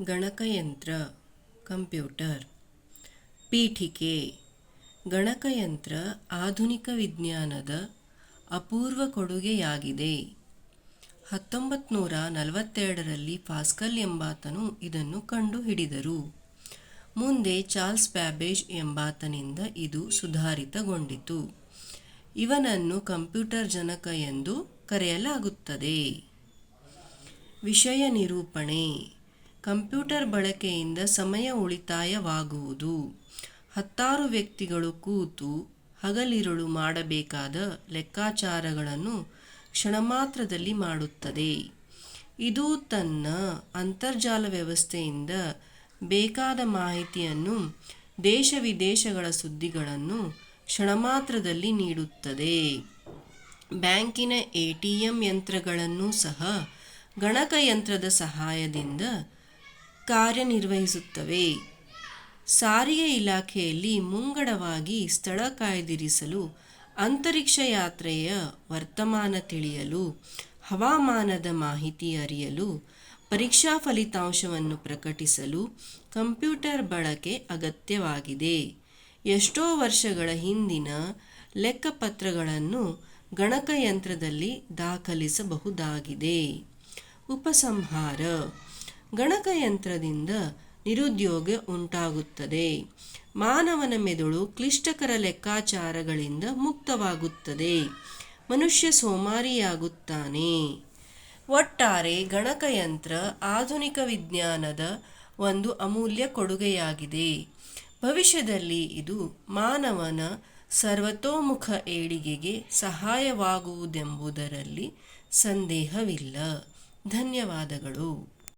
ಗಣಕಯಂತ್ರ ಕಂಪ್ಯೂಟರ್. ಪೀಠಿಕೆ. ಗಣಕಯಂತ್ರ ಆಧುನಿಕ ವಿಜ್ಞಾನದ ಅಪೂರ್ವ ಕೊಡುಗೆಯಾಗಿದೆ. 1942ರಲ್ಲಿ ಪಾಸ್ಕಲ್ ಎಂಬಾತನು ಇದನ್ನು ಕಂಡುಹಿಡಿದರು. ಮುಂದೆ ಚಾರ್ಲ್ಸ್ ಬ್ಯಾಬೇಜ್ ಎಂಬಾತನಿಂದ ಇದು ಸುಧಾರಿತಗೊಂಡಿತು. ಇವನನ್ನು ಕಂಪ್ಯೂಟರ್ ಜನಕ ಎಂದು ಕರೆಯಲಾಗುತ್ತದೆ. ವಿಷಯ ನಿರೂಪಣೆ. ಕಂಪ್ಯೂಟರ್ ಬಳಕೆಯಿಂದ ಸಮಯ ಉಳಿತಾಯವಾಗುವುದು. 16 ವ್ಯಕ್ತಿಗಳು ಕೂತು ಹಗಲಿರುಳು ಮಾಡಬೇಕಾದ ಲೆಕ್ಕಾಚಾರಗಳನ್ನು ಕ್ಷಣಮಾತ್ರದಲ್ಲಿ ಮಾಡುತ್ತದೆ. ಇದು ತನ್ನ ಅಂತರ್ಜಾಲ ವ್ಯವಸ್ಥೆಯಿಂದ ಬೇಕಾದ ಮಾಹಿತಿಯನ್ನು, ದೇಶ ವಿದೇಶಗಳ ಸುದ್ದಿಗಳನ್ನು ಕ್ಷಣಮಾತ್ರದಲ್ಲಿ ನೀಡುತ್ತದೆ. ಬ್ಯಾಂಕಿನ ATM ಯಂತ್ರಗಳನ್ನೂ ಸಹ ಗಣಕಯಂತ್ರದ ಸಹಾಯದಿಂದ ಕಾರ್ಯನಿರ್ವಹಿಸುತ್ತವೆ. ಸಾರಿಗೆ ಇಲಾಖೆಯಲ್ಲಿ ಮುಂಗಡವಾಗಿ ಸ್ಥಳ ಕಾಯ್ದಿರಿಸಲು, ಅಂತರಿಕ್ಷ ಯಾತ್ರೆಯ ವರ್ತಮಾನ ತಿಳಿಯಲು, ಹವಾಮಾನದ ಮಾಹಿತಿ ಅರಿಯಲು, ಪರೀಕ್ಷಾ ಫಲಿತಾಂಶವನ್ನು ಪ್ರಕಟಿಸಲು ಕಂಪ್ಯೂಟರ್ ಬಳಕೆ ಅಗತ್ಯವಾಗಿದೆ. ಎಷ್ಟೋ ವರ್ಷಗಳ ಹಿಂದಿನ ಲೆಕ್ಕಪತ್ರಗಳನ್ನು ಗಣಕಯಂತ್ರದಲ್ಲಿ ದಾಖಲಿಸಬಹುದಾಗಿದೆ. ಉಪಸಂಹಾರ. ಗಣಕಯಂತ್ರದಿಂದ ನಿರುದ್ಯೋಗ ಉಂಟಾಗುತ್ತದೆ. ಮಾನವನ ಮೆದುಳು ಕ್ಲಿಷ್ಟಕರ ಲೆಕ್ಕಾಚಾರಗಳಿಂದ ಮುಕ್ತವಾಗುತ್ತದೆ. ಮನುಷ್ಯ ಸೋಮಾರಿಯಾಗುತ್ತಾನೆ. ಒಟ್ಟಾರೆ ಗಣಕಯಂತ್ರ ಆಧುನಿಕ ವಿಜ್ಞಾನದ ಒಂದು ಅಮೂಲ್ಯ ಕೊಡುಗೆಯಾಗಿದೆ. ಭವಿಷ್ಯದಲ್ಲಿ ಇದು ಮಾನವನ ಸರ್ವತೋಮುಖ ಏಳಿಗೆಗೆ ಸಹಾಯವಾಗುವುದೆಂಬುದರಲ್ಲಿ ಸಂದೇಹವಿಲ್ಲ. ಧನ್ಯವಾದಗಳು.